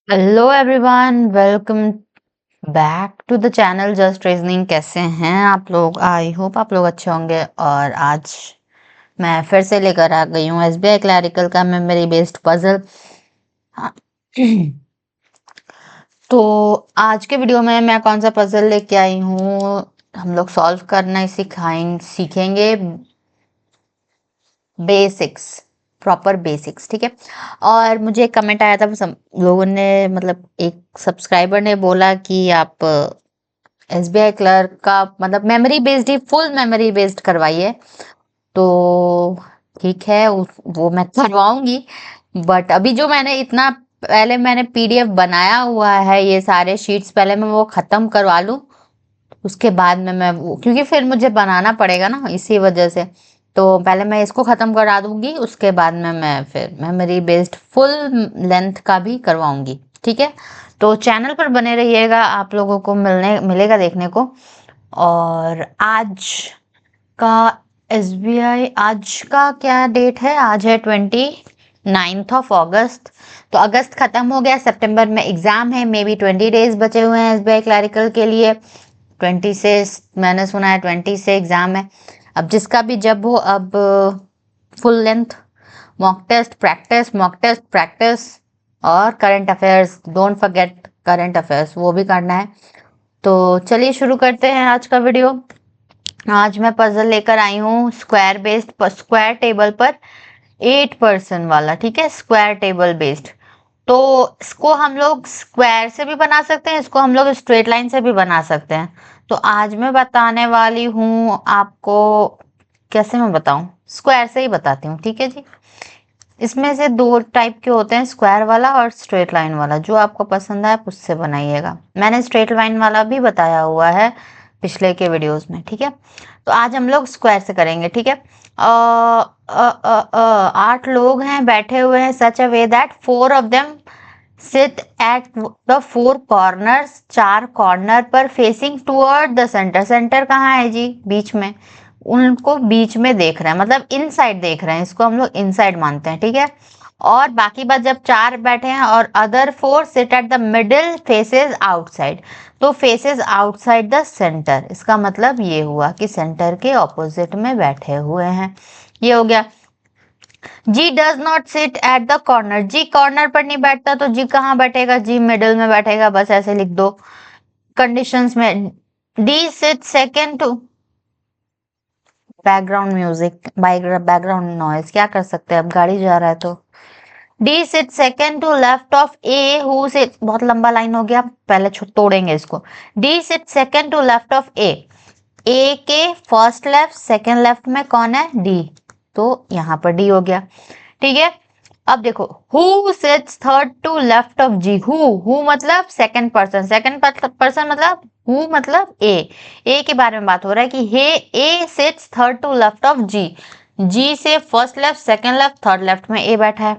Hello everyone, welcome back to the channel just reasoning. कैसे हैं आप लोग? आई होप आप लोग अच्छे होंगे। और आज मैं फिर से लेकर आ गई हूँ एसबीआई क्लैरिकल का मेमोरी बेस्ड पजल। तो आज के वीडियो में मैं कौन सा पजल लेके आई हूँ, हम लोग सॉल्व करना सीखेंगे बेसिक्स, प्रॉपर बेसिक्स। ठीक है। और मुझे एक कमेंट आया था, सब लोगों ने मतलब एक सब्सक्राइबर ने बोला कि आप एसबीआई क्लर्क का मतलब मेमोरी बेस्ड ही, फुल मेमोरी बेस्ड करवाइए। तो ठीक है, वो मैं करवाऊंगी। बट अभी जो मैंने इतना पहले मैंने पीडीएफ बनाया हुआ है, ये सारे शीट्स पहले मैं वो खत्म करवा लूँ, उसके बाद में मैं वो, क्योंकि फिर मुझे बनाना पड़ेगा ना, इसी वजह से। तो पहले मैं इसको खत्म करा दूंगी, उसके बाद में मैं फिर मेमोरी बेस्ड फुल लेंथ का भी करवाऊंगी। ठीक है। तो चैनल पर बने रहिएगा, आप लोगों को मिलेगा देखने को। और आज का एसबीआई, आज का क्या डेट है? आज है 29 ऑफ अगस्त। तो अगस्त खत्म हो गया, सितंबर में एग्जाम है, मे बी 20 डेज बचे हुए हैं एसबीआई क्लैरिकल के लिए। 20 से, मैंने सुना है 20 से एग्जाम है। अब जिसका भी जब हो, अब full length mock test practice और current affairs, don't forget current affairs, वो भी करना है। तो चलिए शुरू करते हैं आज का वीडियो। आज मैं पजल लेकर आई हूँ स्क्वायर बेस्ड, स्क्वायर टेबल पर 8% वाला। ठीक है, स्क्वायर टेबल बेस्ड। तो इसको हम लोग स्क्वायर से भी बना सकते हैं, इसको हम लोग स्ट्रेट लाइन से भी बना सकते हैं। तो आज मैं बताने वाली हूँ आपको कैसे मैं बताऊं, स्क्वायर से ही बताती हूँ। ठीक है जी। इसमें से दो टाइप के होते हैं, स्क्वायर वाला और स्ट्रेट लाइन वाला। जो आपको पसंद आए आप उससे बनाइएगा। मैंने स्ट्रेट लाइन वाला भी बताया हुआ है पिछले के वीडियोस में। ठीक है। तो आज हम लोग स्क्वायर से करेंगे। ठीक है। 8 लोग हैं, बैठे हुए हैं, such a way that 4 of them sit at the 4 corners, 4 corner पर facing toward the centre. Centre कहाँ है जी? बीच में। उनको बीच में देख रहे हैं, मतलब इनसाइड देख रहे हैं, इसको हम लोग इनसाइड मानते हैं। ठीक है। और बाकी बात, जब 4 बैठे हैं और other 4 seat at the middle faces outside, तो फेसेस आउटसाइड द सेंटर, इसका मतलब ये हुआ कि सेंटर के ऑपोजिट में बैठे हुए हैं। ये हो गया। G does not sit at the corner, G corner पर नहीं बैठता, तो जी कहाँ बैठेगा? जी मिडिल में बैठेगा, बस ऐसे लिख दो कंडीशंस में। D sit second to, background music, background noise क्या कर सकते हैं, अब गाड़ी जा रहा है तो। D sit second to left of A who sit, बहुत लंबा लाइन हो गया, पहले तोड़ेंगे इसको। D sit second to left of A के फर्स्ट लेफ्ट सेकेंड लेफ्ट में कौन है? डी। तो यहाँ पर डी हो गया। ठीक है। अब देखो, who sits third to left of G, who मतलब सेकंड पर्सन, सेकंड पर्सन मतलब हु मतलब ए के बारे में बात हो रहा है कि हे A sits third to left of G, G से first left second left third left में ए बैठा है।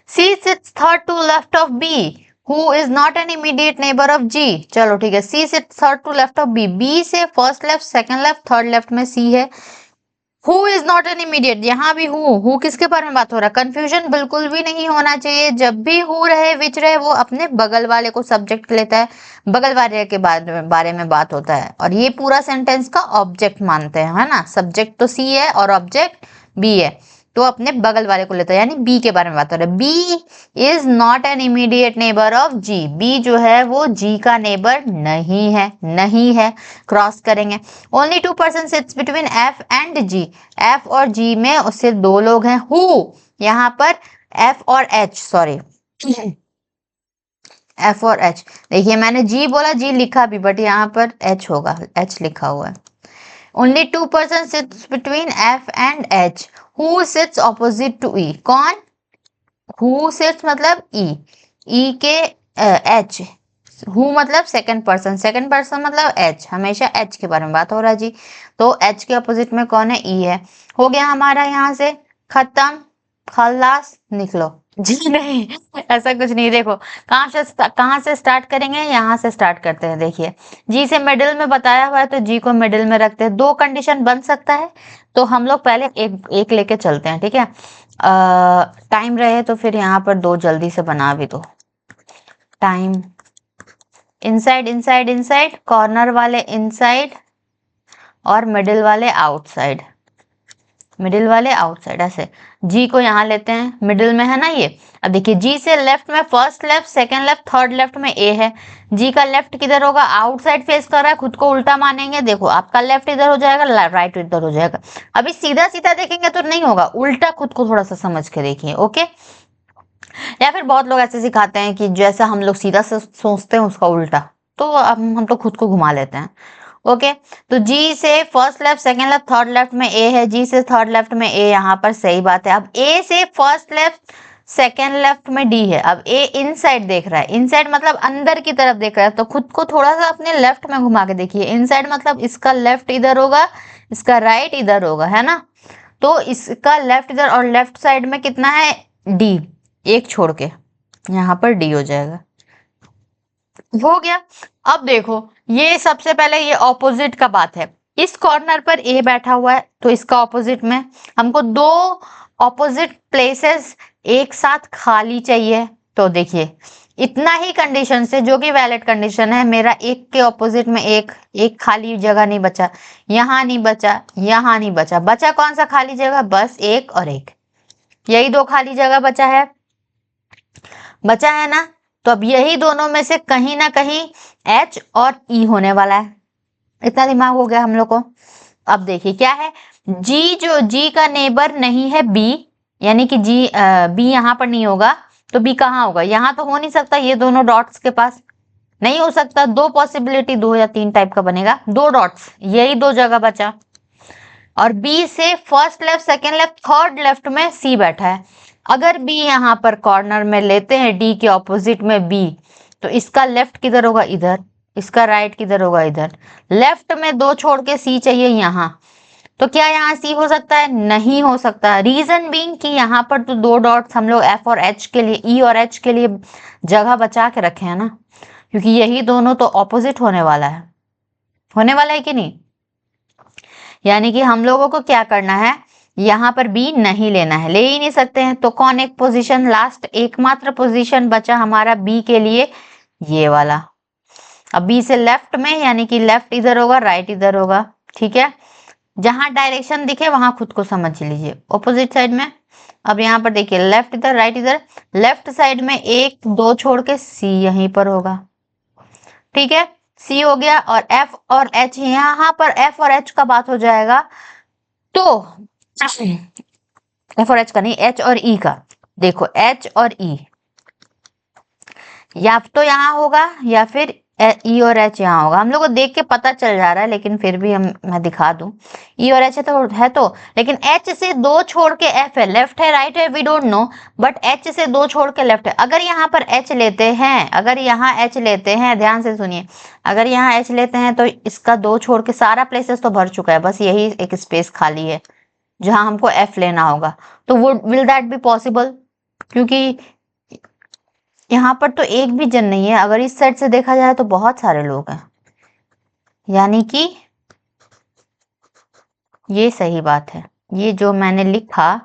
C sits third to left of B, who is not an immediate neighbour of G. चलो ठीक है, C sits third to left of B, B से first left second left third left में C है। Who is not an immediate, यहाँ भी who किसके बारे में बात हो रहा है? कंफ्यूजन बिल्कुल भी नहीं होना चाहिए। जब भी हु रहे विच रहे, वो अपने बगल वाले को सब्जेक्ट लेता है, बगल वाले के बारे में बात होता है। और ये पूरा सेंटेंस का ऑब्जेक्ट मानते हैं, है ना। सब्जेक्ट तो सी है और ऑब्जेक्ट बी है, तो अपने बगल वाले को लेता है, यानी बी के बारे में बात हो रहा है। B is not an immediate neighbour of G, B जो है वो जी का नेबर नहीं है, नहीं है, क्रॉस करेंगे। Only 2% sits between F and G, F और जी में उससे 2 लोग हैं। हु, यहाँ पर एफ और एच, सॉरी एफ और एच, देखिए मैंने जी बोला, जी लिखा भी, बट यहाँ पर एच होगा, एच लिखा हुआ है। Only 2% sits between F and H, who sits opposite to E, कौन? हु सिट्स मतलब ई, ई के एच, हु मतलब सेकंड पर्सन, सेकंड पर्सन मतलब एच, हमेशा एच के बारे में बात हो रहा है जी। तो एच के अपोजिट में कौन है? ई है। हो गया हमारा यहाँ से खत्म, खल्लास, निकलो जी। नहीं, ऐसा कुछ नहीं। देखो कहाँ से स्टार्ट करेंगे, यहाँ से स्टार्ट करते हैं। देखिए जी से मिडिल में बताया हुआ है, तो जी को मिडिल में रखते हैं। 2 कंडीशन बन सकता है, तो हम लोग पहले एक लेके चलते हैं। ठीक है। टाइम रहे तो फिर यहाँ पर 2 जल्दी से बना भी दो। Time, inside inside inside, corner वाले इनसाइड और मिडिल वाले आउटसाइड, मिडिल वाले आउटसाइड, ऐसे। जी को यहाँ लेते हैं, मिडिल में है ना ये। अब देखिए जी से लेफ्ट में first left, second left, third left में ए है। जी का लेफ्ट किधर होगा, आउटसाइड फेस कर रहा है, खुद को उल्टा मानेंगे। देखो आपका लेफ्ट इधर हो जाएगा, राइट इधर हो जाएगा। अभी सीधा सीधा देखेंगे तो नहीं होगा, उल्टा खुद को थोड़ा सा समझ के देखिए, ओके। या फिर बहुत लोग ऐसे सिखाते हैं कि जैसा हम लोग सीधा से सोचते हैं उसका उल्टा, तो अब हम तो खुद को घुमा लेते हैं, ओके। तो जी से first left, second left, third left में ए है, जी से थर्ड लेफ्ट में ए, यहाँ पर सही बात है। अब ए से फर्स्ट लेफ्ट, सेकंड लेफ्ट में डी है। अब ए इनसाइड देख रहा है, इनसाइड मतलब अंदर की तरफ देख रहा है, तो खुद को थोड़ा सा अपने लेफ्ट में घुमा के देखिए। इनसाइड मतलब इसका लेफ्ट इधर होगा, इसका राइट इधर होगा, है ना। तो इसका लेफ्ट इधर और लेफ्ट साइड में कितना है, डी, एक छोड़ के यहाँ पर डी हो जाएगा, हो गया। अब देखो ये सबसे पहले ये ऑपोजिट का बात है, इस कॉर्नर पर ए बैठा हुआ है, तो इसका ऑपोजिट में हमको दो ऑपोजिट प्लेसेस एक साथ खाली चाहिए। तो देखिए इतना ही कंडीशन से, जो कि वैलिड कंडीशन है, मेरा एक के ऑपोजिट में एक, एक खाली जगह नहीं बचा, यहाँ नहीं बचा, यहाँ नहीं बचा, बचा कौन सा खाली जगह, बस एक और एक, यही दो खाली जगह बचा है ना। तो अब यही दोनों में से कहीं ना कहीं H और E होने वाला है, इतना दिमाग हो गया हम लोग को। अब देखिए क्या है, G, जो G का नेबर नहीं है B, यानी कि B यहाँ पर नहीं होगा, तो B कहाँ होगा, यहाँ तो हो नहीं सकता, ये दोनों डॉट्स के पास नहीं हो सकता। दो पॉसिबिलिटी, दो या तीन टाइप का बनेगा, दो डॉट्स, यही दो जगह बचा। और B से first left, second left, third left में C बैठा है। अगर B यहाँ पर कॉर्नर में लेते हैं, D के ऑपोजिट में B, तो इसका लेफ्ट किधर होगा, इधर, इसका राइट किधर होगा, इधर। लेफ्ट में दो छोड़ के C चाहिए यहाँ, तो क्या यहाँ C हो सकता है, नहीं हो सकता। रीजन बीइंग कि यहाँ पर तो दो डॉट्स हम लोग F और H के लिए, E और H के लिए जगह बचा के रखे हैं ना, क्योंकि यही दोनों तो ऑपोजिट होने वाला है कि नहीं। यानी कि हम लोगों को क्या करना है, यहाँ पर B नहीं लेना है, ले ही नहीं सकते हैं। तो कौन एक पोजीशन, लास्ट एकमात्र पोजीशन बचा हमारा B के लिए, ये वाला। अब B से लेफ्ट में, यानी कि लेफ्ट इधर होगा, राइट इधर होगा, ठीक है। जहां डायरेक्शन दिखे वहां खुद को समझ लीजिए, ऑपोजिट साइड में। अब यहाँ पर देखिए लेफ्ट इधर, राइट इधर, लेफ्ट साइड में एक दो छोड़ के C यहीं पर होगा, ठीक है। C हो गया, और F और H, यहाँ पर F और H का बात हो जाएगा, तो F और H का नहीं, H और E का। देखो H और E या तो यहाँ होगा या फिर E और H यहाँ होगा, हम लोग को देख के पता चल जा रहा है, लेकिन फिर भी मैं दिखा दूं, E और H है तो, लेकिन H से दो छोड़ के F है, लेफ्ट है राइट है we don't know, but H से दो छोड़ के लेफ्ट है। अगर यहाँ पर H लेते हैं, अगर यहाँ H लेते हैं, ध्यान से सुनिए, अगर यहाँ H लेते हैं तो इसका दो छोड़ के सारा प्लेसेस तो भर चुका है, बस यही एक स्पेस खाली है जहां हमको F लेना होगा। तो वो विल दैट बी पॉसिबल, क्योंकि यहाँ पर तो एक भी जन नहीं है, अगर इस साइड से देखा जाए तो बहुत सारे लोग हैं, यानी कि ये सही बात है, ये जो मैंने लिखा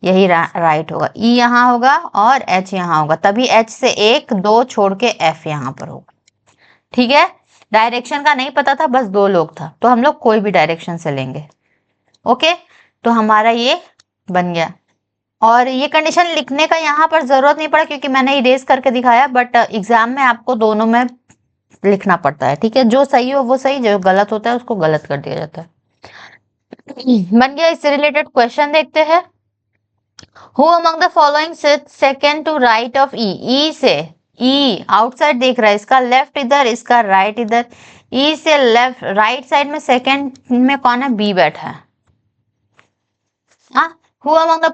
यही राइट होगा। E यहाँ होगा और H यहाँ होगा, तभी H से एक दो छोड़ के F यहाँ पर होगा, ठीक है। डायरेक्शन का नहीं पता था, बस दो लोग था, तो हम लोग कोई भी डायरेक्शन से लेंगे, ओके। तो हमारा ये बन गया, और ये कंडीशन लिखने का यहाँ पर जरूरत नहीं पड़ा क्योंकि मैंने इरेज करके दिखाया, बट एग्जाम में आपको दोनों में लिखना पड़ता है, ठीक है। जो सही हो वो सही, जो गलत होता है उसको गलत कर दिया जाता है। बन गया। इससे रिलेटेड क्वेश्चन देखते हैं। Who among the following sits second to right of E, E से, E आउटसाइड देख रहा है, इसका लेफ्ट इधर, इसका राइट इधर। E से लेफ्ट राइट साइड में सेकंड में कौन है, B बैठा है। Who among the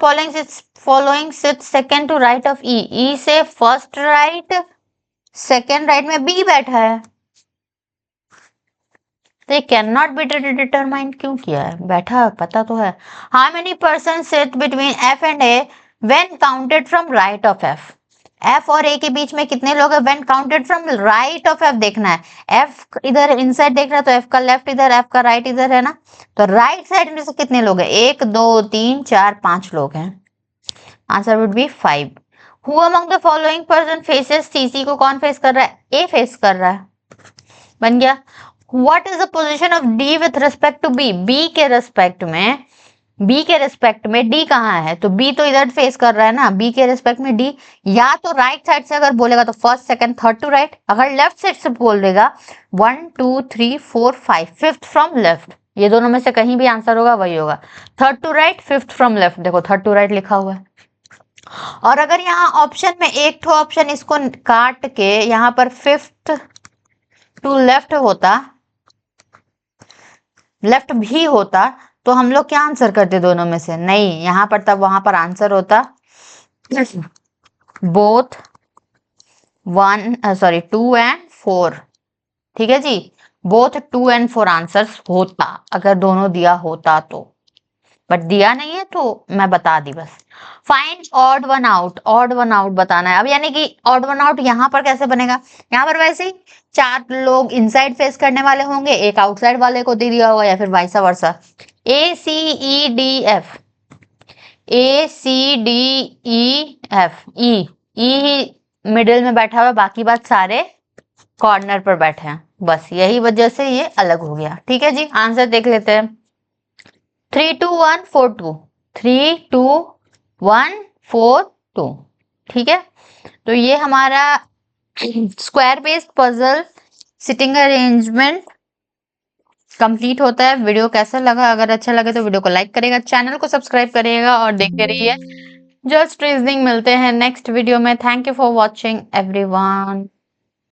following sits second to right of E? E से फर्स्ट राइट, सेकंड राइट में B बैठा है, तो ये कैन नॉट बी डिटरमाइंड क्यों किया है, बैठा है पता तो है। How many persons sit between F and A when counted from right of F? F और A के बीच में कितने लोग हैं, when counted from right of F देखना है। F इधर इनसाइड देख रहा है, तो F का लेफ्ट इधर, F का राइट इधर है ना, तो राइट साइड में से कितने लोग हैं, एक दो तीन चार पांच लोग हैं, answer would be 5। Who among the following person faces C, C को कौन फेस कर रहा है? ए फेस कर रहा है, बन गया। What is the position of D with respect to B, B के रिस्पेक्ट में, बी के रिस्पेक्ट में डी कहाँ है? तो बी तो इधर फेस कर रहा है ना, बी के रिस्पेक्ट में डी, या तो राइट साइड से अगर बोलेगा तो first second third to right, अगर लेफ्ट साइड से बोलेगा 1 2 3 4 5 फिफ्थ फ्रॉम लेफ्ट, ये दोनों में से कहीं भी आंसर होगा वही होगा। Third to right, fifth from left, देखो थर्ड टू राइट लिखा हुआ है। और अगर यहाँ ऑप्शन में एक तो ऑप्शन इसको काट के यहाँ पर फिफ्थ टू लेफ्ट होता, लेफ्ट भी होता, तो हम लोग क्या आंसर करते दोनों में से? नहीं, यहाँ पर तब वहां पर आंसर होता बोथ 2 एंड 4, ठीक है जी, बोथ 2 एंड 4 आंसर्स होता अगर दोनों दिया होता तो, बट दिया नहीं है तो मैं बता दी बस। Find odd one out, odd one out बताना है अब, यानी कि ऑड वन आउट यहाँ पर कैसे बनेगा? यहाँ पर वैसे ही 4 लोग इनसाइड फेस करने वाले होंगे, एक आउटसाइड वाले को दे दिया होगा, या फिर वाइसा वर्सा। ए सी ई डी एफ, ए सी डी ई एफ, ई ही मिडिल में बैठा हुआ है, बाकी बात सारे कॉर्नर पर बैठे हैं, बस यही वजह से ये अलग हो गया। ठीक है जी, आंसर देख लेते हैं। 3 2 1 4 2, 3 2 1 4 2, ठीक है। तो ये हमारा square based puzzle sitting arrangement complete होता है। वीडियो कैसा लगा? अगर अच्छा लगे तो वीडियो को लाइक करेगा, चैनल को सब्सक्राइब करिएगा और देखते रहिए जस्ट रीजनिंग। मिलते हैं नेक्स्ट वीडियो में। Thank you for watching everyone.